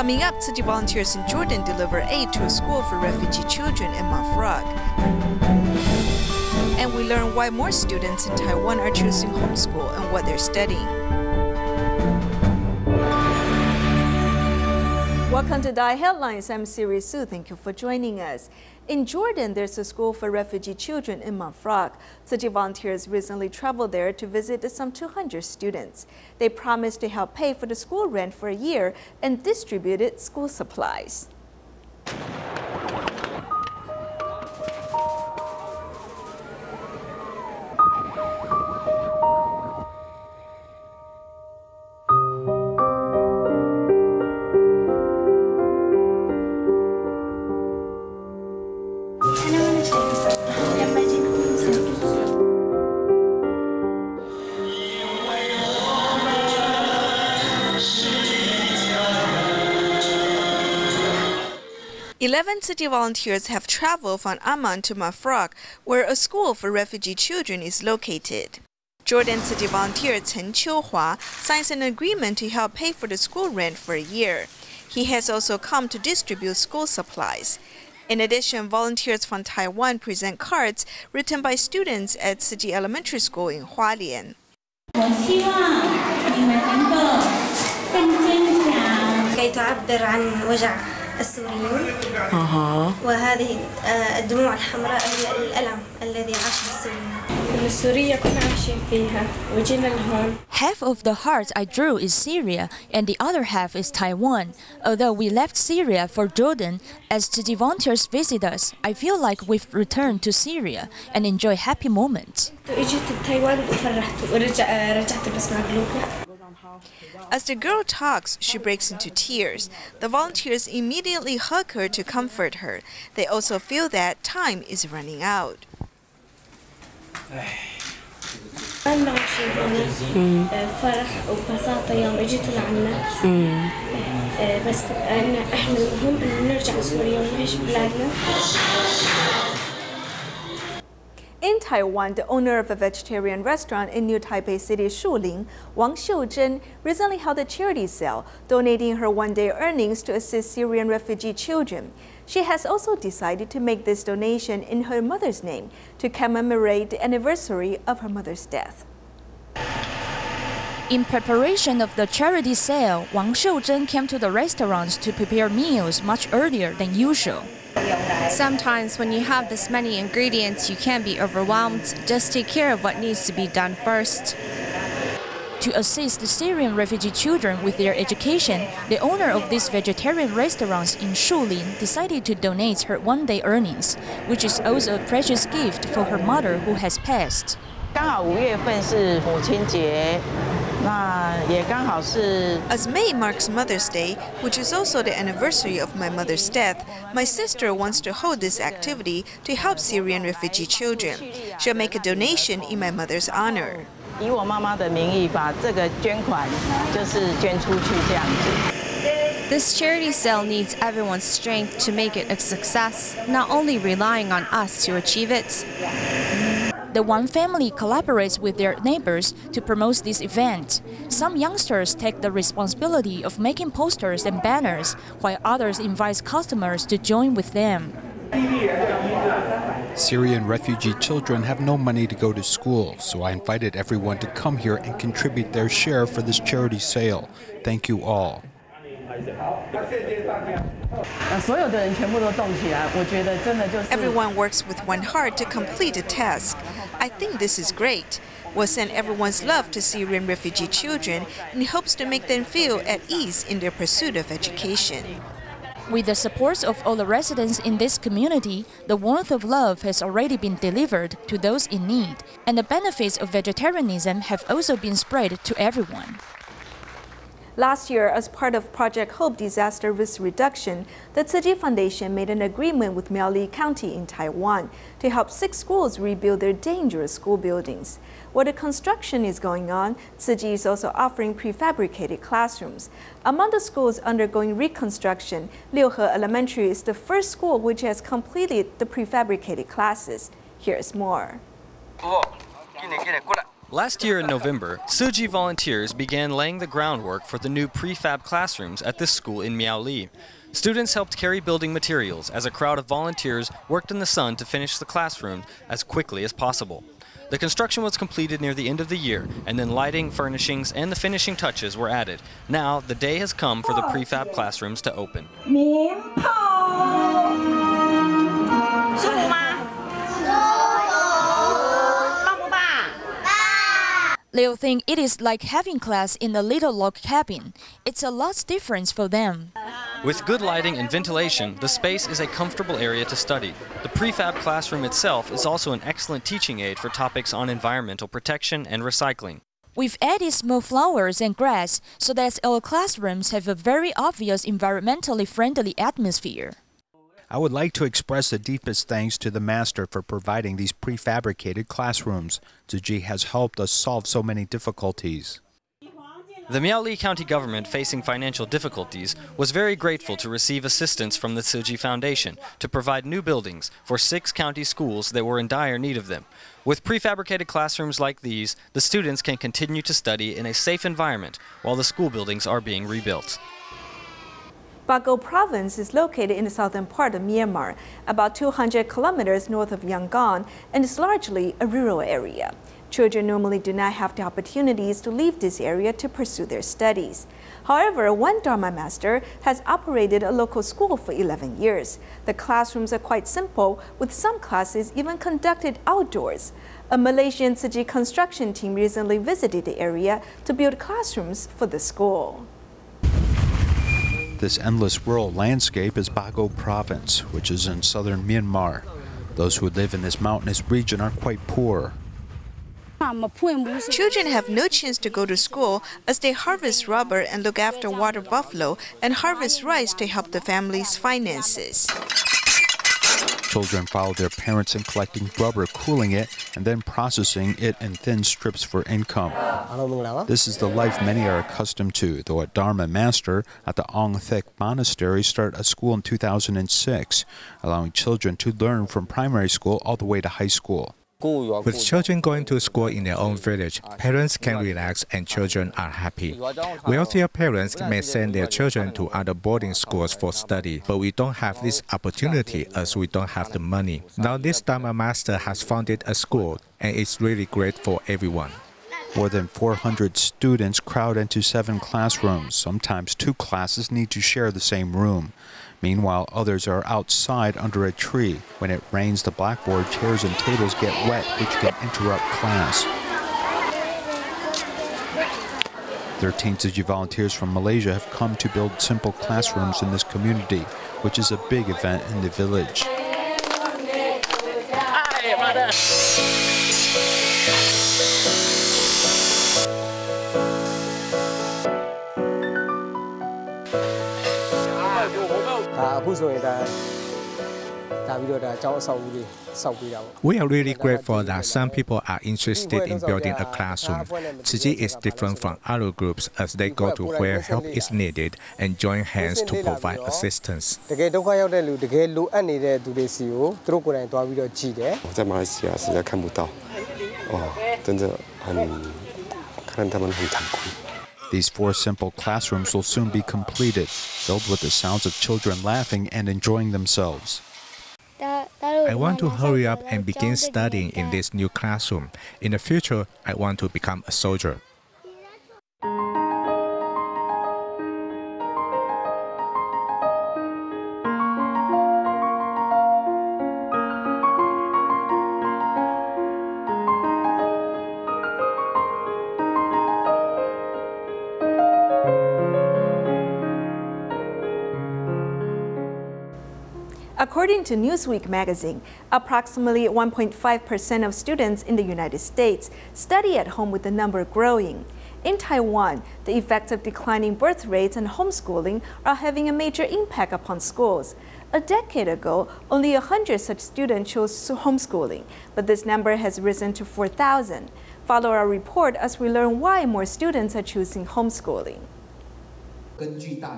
Coming up, Tzu Chi volunteers in Jordan deliver aid to a school for refugee children in Mafrag. And we learn why more students in Taiwan are choosing homeschool and what they're studying. Welcome to DaAi Headlines. I'm Siri. Thank you for joining us. In Jordan, there's a school for refugee children in Mafrag. Tzu Chi volunteers recently traveled there to visit some 200 students. They promised to help pay for the school rent for a year and distributed school supplies. Eleven Tzu Chi volunteers have traveled from Amman to Mafrag, where a school for refugee children is located. Jordan Tzu Chi volunteer Chen Qiuhua signs an agreement to help pay for the school rent for a year. He has also come to distribute school supplies. In addition, volunteers from Taiwan present cards written by students at Tzu Chi Elementary School in Hualien. كي تعبر عن وجع السوريين وهذه الدموع الحمراء هي الألم الذي عاشه السوريين. سوريا كنا عايشين فيها وجينا لهون. Half of the hearts I drew is Syria and the other half is Taiwan. Although we left Syria for Jordan, as Tzu Chi volunteers visit us, I feel like we've returned to Syria and enjoy happy moments. As the girl talks, she breaks into tears. The volunteers immediately hug her to comfort her. They also feel that time is running out. In Taiwan, the owner of a vegetarian restaurant in New Taipei City, Shuling, Wang Xiuzhen, recently held a charity sale, donating her one-day earnings to assist Syrian refugee children. She has also decided to make this donation in her mother's name to commemorate the anniversary of her mother's death. In preparation of the charity sale, Wang Xiuzhen came to the restaurants to prepare meals much earlier than usual. Sometimes when you have this many ingredients, you can be overwhelmed. Just take care of what needs to be done first. To assist the Syrian refugee children with their education, the owner of these vegetarian restaurants in Shulin decided to donate her one-day earnings, which is also a precious gift for her mother who has passed. 刚好5月份是母亲节。 As May marks Mother's Day, which is also the anniversary of my mother's death, my sister wants to hold this activity to help Syrian refugee children. She'll make a donation in my mother's honor. 以我妈妈的名义把这个捐款就是捐出去这样子。 This charity sale needs everyone's strength to make it a success, not only relying on us to achieve it. The one family collaborates with their neighbors to promote this event. Some youngsters take the responsibility of making posters and banners, while others invite customers to join with them. Syrian refugee children have no money to go to school, so I invited everyone to come here and contribute their share for this charity sale. Thank you all. Everyone works with one heart to complete a task. I think this is great. We'll send everyone's love to Syrian refugee children in hopes to make them feel at ease in their pursuit of education. With the support of all the residents in this community, the warmth of love has already been delivered to those in need, and the benefits of vegetarianism have also been spread to everyone. Last year, as part of Project Hope Disaster Risk Reduction, the Tzu Chi Foundation made an agreement with Miaoli County in Taiwan to help 6 schools rebuild their dangerous school buildings. While the construction is going on, Tzu Chi is also offering prefabricated classrooms. Among the schools undergoing reconstruction, Liuhe Elementary is the first school which has completed the prefabricated classes. Here's more. Last year in November, Tzu Chi volunteers began laying the groundwork for the new prefab classrooms at this school in Miaoli. Students helped carry building materials as a crowd of volunteers worked in the sun to finish the classroom as quickly as possible. The construction was completed near the end of the year, and then lighting, furnishings, and the finishing touches were added. Now, the day has come for the prefab classrooms to open. They'll think it is like having class in a little log cabin. It's a lot different for them. With good lighting and ventilation, the space is a comfortable area to study. The prefab classroom itself is also an excellent teaching aid for topics on environmental protection and recycling. We've added small flowers and grass so that our classrooms have a very obvious environmentally friendly atmosphere. I would like to express the deepest thanks to the master for providing these prefabricated classrooms. Tzu Chi has helped us solve so many difficulties. The Miaoli County government, facing financial difficulties, was very grateful to receive assistance from the Tzu Chi Foundation to provide new buildings for 6 county schools that were in dire need of them. With prefabricated classrooms like these, the students can continue to study in a safe environment while the school buildings are being rebuilt. Bago Province is located in the southern part of Myanmar, about 200 kilometers north of Yangon, and is largely a rural area. Children normally do not have the opportunities to leave this area to pursue their studies. However, one Dharma master has operated a local school for 11 years. The classrooms are quite simple, with some classes even conducted outdoors. A Malaysian Tzu Chi construction team recently visited the area to build classrooms for the school. This endless rural landscape is Bago Province, which is in southern Myanmar. Those who live in this mountainous region are quite poor. Children have no chance to go to school as they harvest rubber and look after water buffalo and harvest rice to help the family's finances. Children follow their parents in collecting rubber, cooling it, and then processing it in thin strips for income. This is the life many are accustomed to, though a Dharma master at the Ong Thek Monastery started a school in 2006, allowing children to learn from primary school all the way to high school. With children going to school in their own village, parents can relax and children are happy. Wealthier parents may send their children to other boarding schools for study, but we don't have this opportunity as we don't have the money. Now this Dharma master has founded a school and it's really great for everyone. More than 400 students crowd into 7 classrooms. Sometimes 2 classes need to share the same room. Meanwhile, others are outside under a tree. When it rains, the blackboard, chairs, and tables get wet, which can interrupt class. 13 Tzu Chi volunteers from Malaysia have come to build simple classrooms in this community, which is a big event in the village. We are really grateful that some people are interested in building a classroom. Tzu Chi is different from other groups as they go to where help is needed and join hands to provide assistance. These 4 simple classrooms will soon be completed, filled with the sounds of children laughing and enjoying themselves. I want to hurry up and begin studying in this new classroom. In the future, I want to become a soldier. According to Newsweek magazine, approximately 1.5% of students in the United States study at home with the number growing. In Taiwan, the effects of declining birth rates and homeschooling are having a major impact upon schools. A decade ago, only 100 such students chose homeschooling, but this number has risen to 4,000. Follow our report as we learn why more students are choosing homeschooling.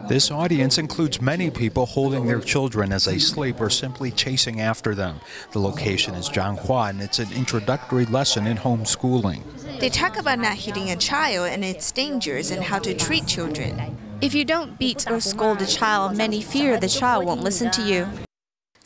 This audience includes many people holding their children as they sleep or simply chasing after them. The location is Zhanghua, and it's an introductory lesson in homeschooling. They talk about not hitting a child and its dangers and how to treat children. If you don't beat or scold a child, many fear the child won't listen to you.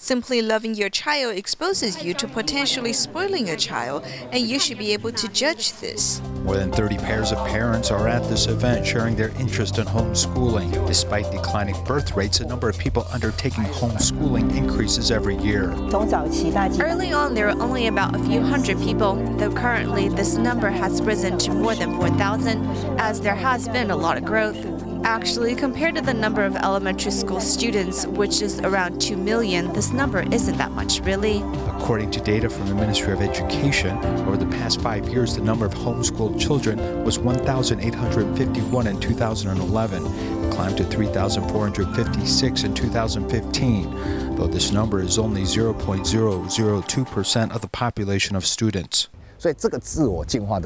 Simply loving your child exposes you to potentially spoiling a child, and you should be able to judge this. More than 30 pairs of parents are at this event sharing their interest in homeschooling. Despite declining birth rates, the number of people undertaking homeschooling increases every year. Early on, there were only about a few hundred people, though currently this number has risen to more than 4,000, as there has been a lot of growth. Actually, compared to the number of elementary school students, which is around 2 million, this number isn't that much, really. According to data from the Ministry of Education, over the past 5 years, the number of homeschooled children was 1,851 in 2011, climbed to 3,456 in 2015, though this number is only 0.002% of the population of students.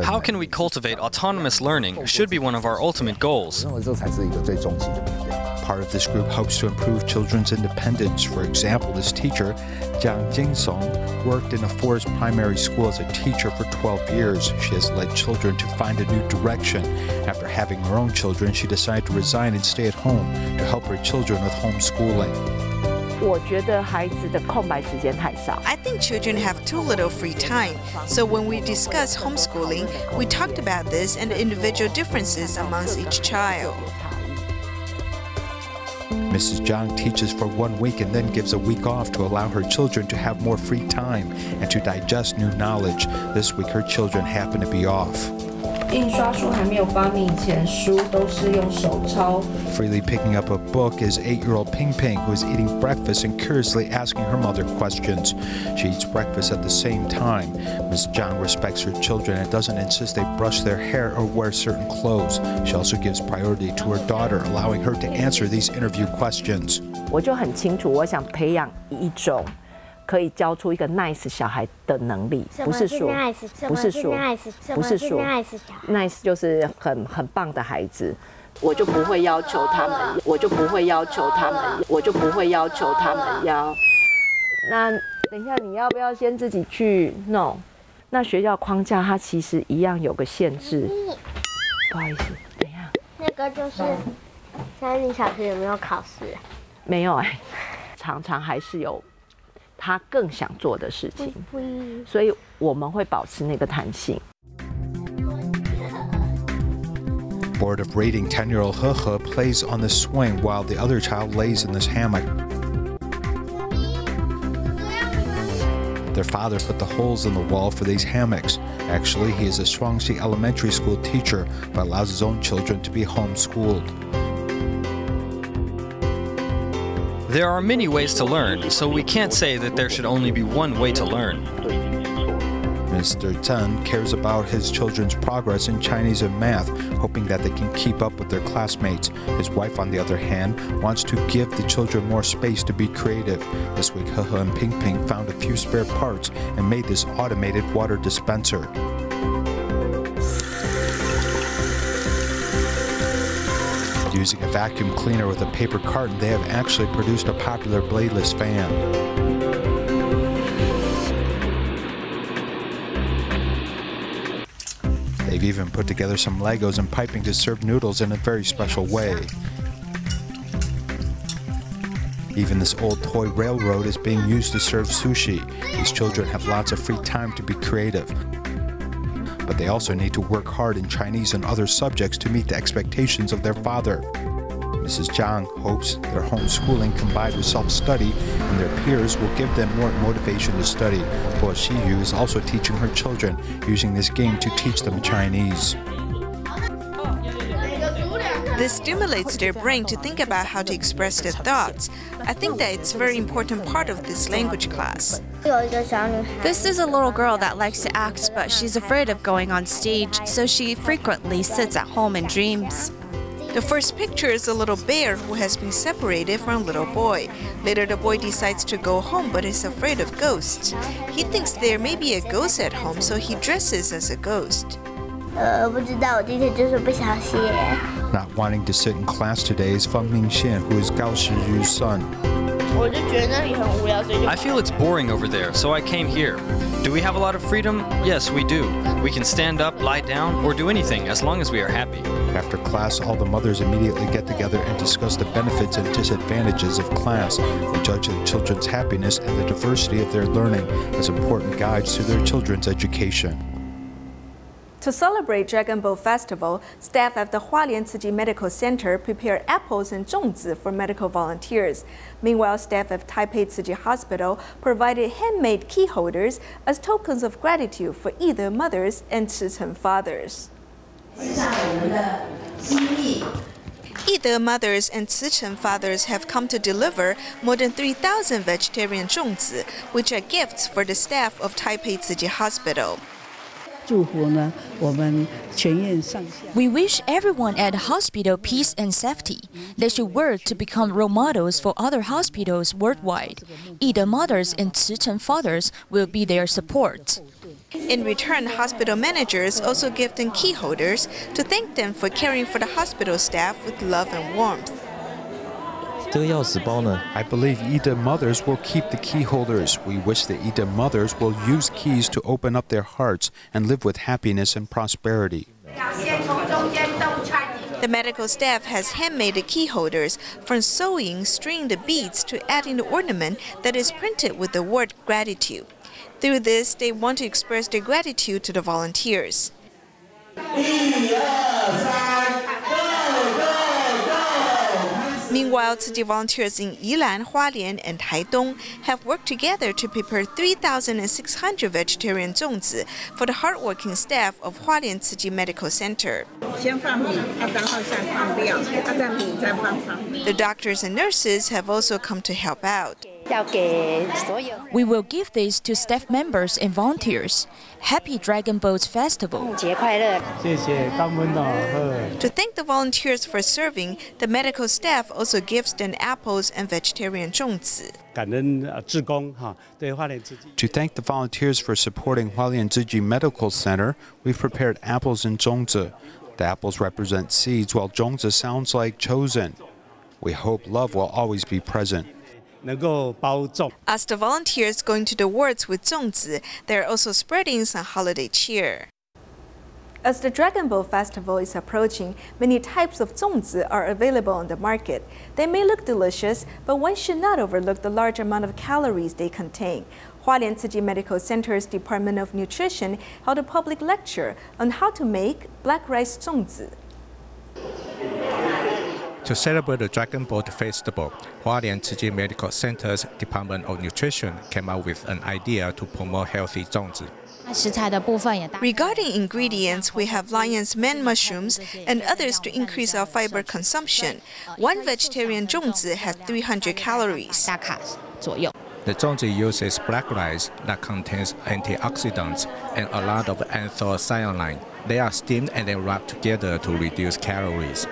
How can we cultivate autonomous learning should be one of our ultimate goals. Part of this group hopes to improve children's independence. For example, this teacher, Jiang Jingsong, worked in a forest primary school as a teacher for 12 years. She has led children to find a new direction. After having her own children, she decided to resign and stay at home to help her children with homeschooling. I think children have too little free time. So when we discuss homeschooling, we talked about this and the individual differences amongst each child. Mrs. Zhang teaches for 1 week and then gives a week off to allow her children to have more free time and to digest new knowledge. This week her children happen to be off. Freely picking up a book is 8-year-old Ping Ping, who is eating breakfast and curiously asking her mother questions. She eats breakfast at the same time. Ms. Zhang respects her children and doesn't insist they brush their hair or wear certain clothes. She also gives priority to her daughter, allowing her to answer these interview questions. 可以教出一个 nice 小孩的能力，不是说 nice 就是很棒的孩子，我就不会要求他们要。那等一下你要不要先自己去弄？那学校框架它其实一样有个限制。不好意思，等一下。那个就是3个小时有没有考试？没有常常还是有。 他更想做的事情，所以我们会保持那个弹性。 Bored of reading, 10-year-old He He plays on the swing while the other child lays in this hammock. Their father put the holes in the wall for these hammocks. Actually, he is a Shuangxi elementary school teacher, but allows his own children to be homeschooled. There are many ways to learn, so we can't say that there should only be one way to learn. Mr. Chen cares about his children's progress in Chinese and math, hoping that they can keep up with their classmates. His wife, on the other hand, wants to give the children more space to be creative. This week, He He and Ping Ping found a few spare parts and made this automated water dispenser. Using a vacuum cleaner with a paper carton, they have actually produced a popular bladeless fan. They've even put together some Legos and piping to serve noodles in a very special way. Even this old toy railroad is being used to serve sushi. These children have lots of free time to be creative. But they also need to work hard in Chinese and other subjects to meet the expectations of their father. Mrs. Zhang hopes their homeschooling combined with self-study and their peers will give them more motivation to study. Bo Xiyu is also teaching her children using this game to teach them Chinese. This stimulates their brain to think about how to express their thoughts. I think that it's a very important part of this language class. This is a little girl that likes to act, but she's afraid of going on stage, so she frequently sits at home and dreams. The first picture is a little bear who has been separated from a little boy. Later, the boy decides to go home but is afraid of ghosts. He thinks there may be a ghost at home, so he dresses as a ghost. 不知道，我今天就是不想写。Not wanting to sit in class today is Feng Mingxian, who is Gao Shiyu's son. I feel it's boring over there, so I came here. Do we have a lot of freedom? Yes, we do. We can stand up, lie down, or do anything as long as we are happy. After class, all the mothers immediately get together and discuss the benefits and disadvantages of class. They judge the children's happiness and the diversity of their learning as important guides to their children's education. To celebrate Dragon Boat Festival, staff at the Hualien Tzu Chi Medical Center prepared apples and zhongzi for medical volunteers. Meanwhile, staff at Taipei Tzu Chi Hospital provided handmade key holders as tokens of gratitude for either mothers and Tzu Chi fathers. Either mothers and Tzu Chi fathers have come to deliver more than 3,000 vegetarian zhongzi, which are gifts for the staff of Taipei Tzu Chi Hospital. We wish everyone at the hospital peace and safety. They should work to become role models for other hospitals worldwide. Either mothers and Tzu Chi fathers will be their support. In return, hospital managers also give them key holders to thank them for caring for the hospital staff with love and warmth. I believe Ida mothers will keep the key holders. We wish the Ida mothers will use keys to open up their hearts and live with happiness and prosperity. The medical staff has handmade the key holders, from sewing, stringing the beads, to adding the ornament that is printed with the word gratitude. Through this, they want to express their gratitude to the volunteers. Meanwhile, Tzu Chi volunteers in Yilan, Hualien, and Taidong have worked together to prepare 3,600 vegetarian zhongzi for the hardworking staff of Hualien Tzu Chi Medical Center. The doctors and nurses have also come to help out. We will give this to staff members and volunteers. Happy Dragon Boat Festival. To thank the volunteers for serving, the medical staff also gives them apples and vegetarian zhongzi. To thank the volunteers for supporting Hualien Tzu Chi Medical Center, we've prepared apples and zhongzi. The apples represent seeds, while zhongzi sounds like chosen. We hope love will always be present. As the volunteers going to the wards with zhongzi, they are also spreading some holiday cheer. As the Dragon Boat Festival is approaching, many types of zhongzi are available on the market. They may look delicious, but one should not overlook the large amount of calories they contain. Hualien Tzu Chi Medical Center's Department of Nutrition held a public lecture on how to make black rice zhongzi. To celebrate the Dragon Boat Festival, Hualien Tzu Chi Medical Center's Department of Nutrition came up with an idea to promote healthy zhongzi. Regarding ingredients, we have lion's mane mushrooms and others to increase our fiber consumption. One vegetarian zhongzi has 300 calories. The zhongzi uses black rice that contains antioxidants and a lot of anthocyanin. They are steamed and then wrapped together to reduce calories.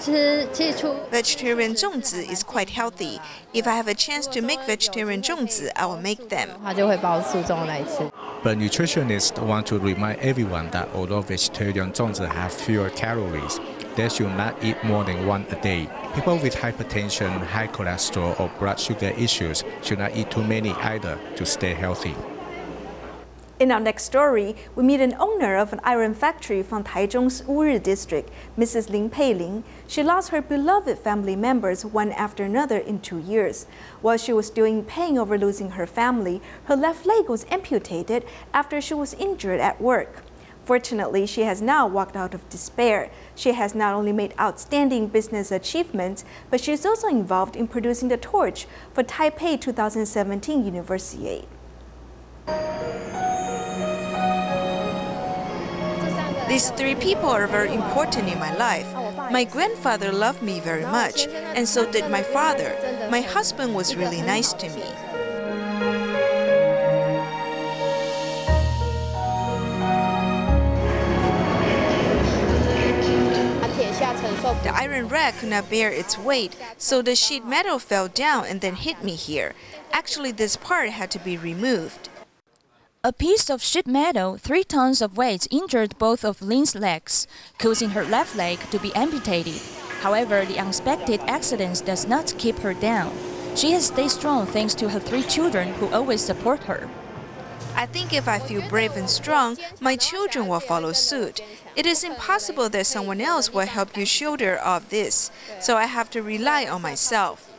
Vegetarian zhongzi is quite healthy. If I have a chance to make vegetarian zhongzi, I will make them. But nutritionists want to remind everyone that although vegetarian zhongzi have fewer calories, they should not eat more than one a day. People with hypertension, high cholesterol, or blood sugar issues should not eat too many either to stay healthy. In our next story, we meet an owner of an iron factory from Taichung's Wuri district, Mrs. Lin Peiling. She lost her beloved family members one after another in 2 years. While she was still in pain over losing her family, her left leg was amputated after she was injured at work. Fortunately, she has now walked out of despair. She has not only made outstanding business achievements, but she is also involved in producing the torch for Taipei 2017 Universiade. These three people are very important in my life. My grandfather loved me very much, and so did my father. My husband was really nice to me. The iron rack could not bear its weight, so the sheet metal fell down and then hit me here. Actually, this part had to be removed. A piece of sheet metal, 3 tons of weight, injured both of Lynn's legs, causing her left leg to be amputated. However, the unexpected accident does not keep her down. She has stayed strong thanks to her 3 children who always support her. I think if I feel brave and strong, my children will follow suit. It is impossible that someone else will help you shoulder off this, so I have to rely on myself.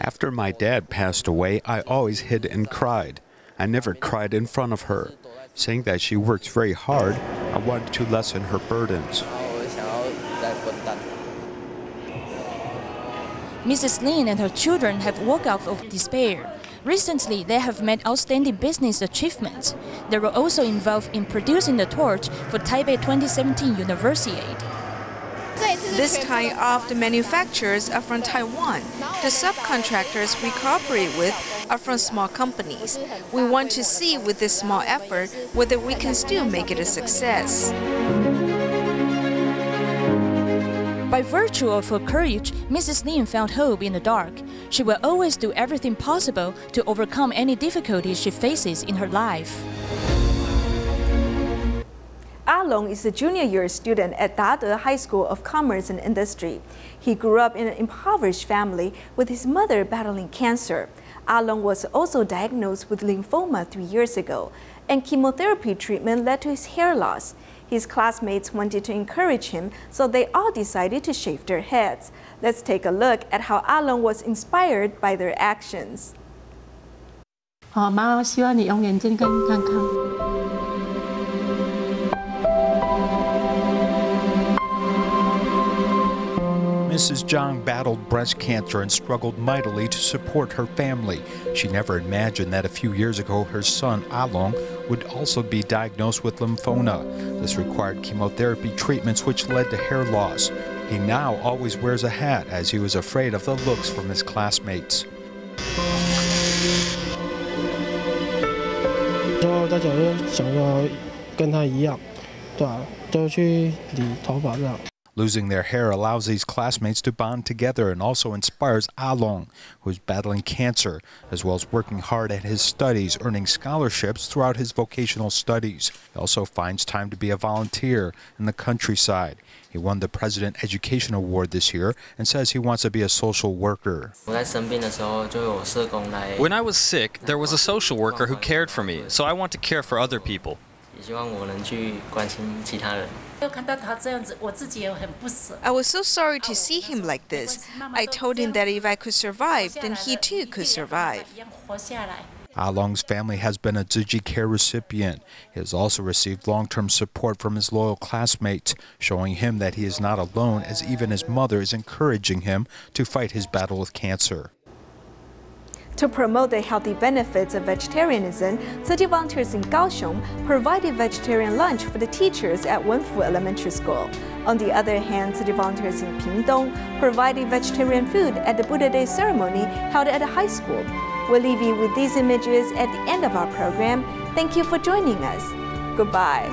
After my dad passed away, I always hid and cried. I never cried in front of her. Saying that she works very hard, I wanted to lessen her burdens. Mrs. Lin and her children have walked out of despair. Recently, they have made outstanding business achievements. They were also involved in producing the torch for Taipei 2017 Universiade. This time off, the manufacturers are from Taiwan. The subcontractors we cooperate with are from small companies. We want to see with this small effort whether we can still make it a success. By virtue of her courage, Mrs. Lin found hope in the dark. She will always do everything possible to overcome any difficulties she faces in her life. Long is a junior year student at DaAi High School of Commerce and Industry. He grew up in an impoverished family with his mother battling cancer. Long was also diagnosed with lymphoma 3 years ago, and chemotherapy treatment led to his hair loss. His classmates wanted to encourage him, so they all decided to shave their heads. Let's take a look at how Long was inspired by their actions. 好，妈妈希望你永远健康康康。 Mrs. Zhang battled breast cancer and struggled mightily to support her family. She never imagined that a few years ago her son, Along, would also be diagnosed with lymphoma. This required chemotherapy treatments which led to hair loss. He now always wears a hat as he was afraid of the looks from his classmates. 大家都想要跟他一样，对吧？都去理头发这样。 Losing their hair allows these classmates to bond together and also inspires Along, who is battling cancer, as well as working hard at his studies, earning scholarships throughout his vocational studies. He also finds time to be a volunteer in the countryside. He won the President Education Award this year and says he wants to be a social worker. When I was sick, there was a social worker who cared for me, so I want to care for other people. I was so sorry to see him like this. I told him that if I could survive, then he too could survive. Along's family has been a Tzu Chi care recipient. He has also received long-term support from his loyal classmates, showing him that he is not alone, as even his mother is encouraging him to fight his battle with cancer. To promote the healthy benefits of vegetarianism, Tzu Chi volunteers in Kaohsiung provided vegetarian lunch for the teachers at Wenfu Elementary School. On the other hand, Tzu Chi volunteers in Pingdong provided vegetarian food at the Buddha Day ceremony held at a high school. We'll leave you with these images at the end of our program. Thank you for joining us. Goodbye.